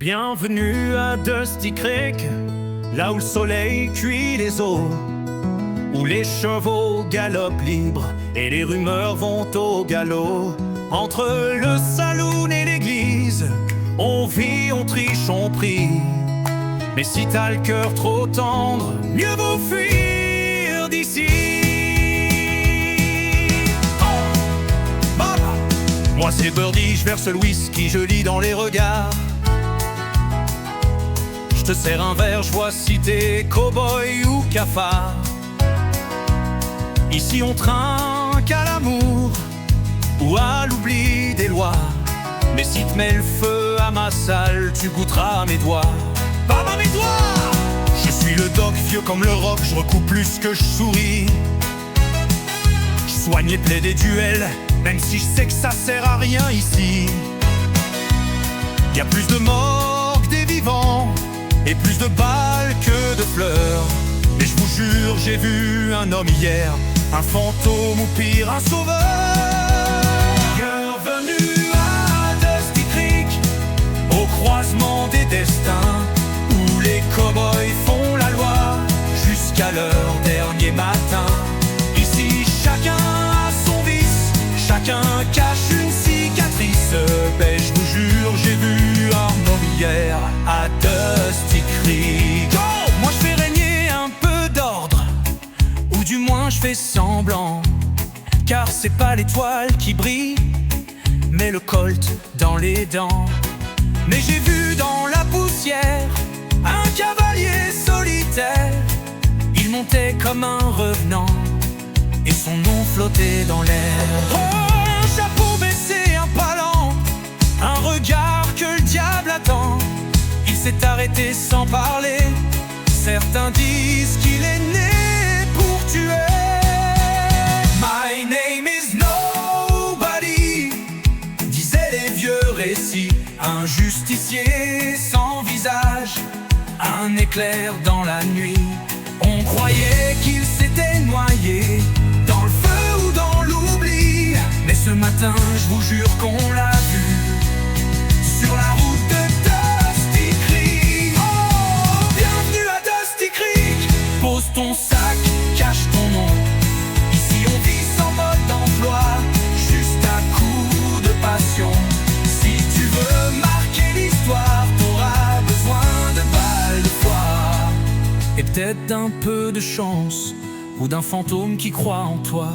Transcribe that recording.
Bienvenue à Dusty Creek, là où le soleil cuit les eaux, où les chevaux galopent libres et les rumeurs vont au galop. Entre le saloon et l'église, on vit, on triche, on prie. Mais si t'as le cœur trop tendre, mieux vaut fuir d'ici. Moi c'est Birdie, je verse le whisky, je lis dans les regards. Je te sers un verre, je vois si t'es cow-boy ou cafard. Ici on trinque à l'amour ou à l'oubli des lois. Mais si te mets le feu à ma salle, tu goûteras mes doigts. Pas mes doigts. Je suis le doc, vieux comme le rock, je recoupe plus que je souris. Je soigne les plaies des duels, même si je sais que ça sert à rien ici. Y a plus de morts que des vivants, et plus de balles que de fleurs. Mais je vous jure, j'ai vu un homme hier, un fantôme ou pire, un sauveur. Bienvenue à Dusty Creek, au croisement des destins, où les cow-boys font la loi jusqu'à leur dernier matin. Ici chacun a son vice, chacun cache une cicatrice. Ben je vous jure, j'ai vu un homme hier à Dusty Creek. Oh, moi je fais régner un peu d'ordre, ou du moins je fais semblant, car c'est pas l'étoile qui brille, mais le colt dans les dents. Mais j'ai vu dans la poussière un cavalier solitaire. Il montait comme un revenant, et son nom flottait dans l'air. Oh, un chapeau baissé, un pas lent, un regard que le diable attend. Il s'est arrêté sans parler. Certains disent qu'il est né pour tuer. My name is nobody, disaient les vieux récits. Un justicier sans visage, un éclair dans la nuit. On croyait qu'il s'était noyé dans le feu ou dans l'oubli. Mais ce matin, je vous jure qu'on l'a vu sur la route de Dusty Creek. Oh, bienvenue à Dusty Creek. Pose ton sac, cache ton nom. Ici on vit sans mode d'emploi, juste à coup de passion. Si tu veux marquer l'histoire, t'auras besoin de balles de foi, et peut-être d'un peu de chance, ou d'un fantôme qui croit en toi.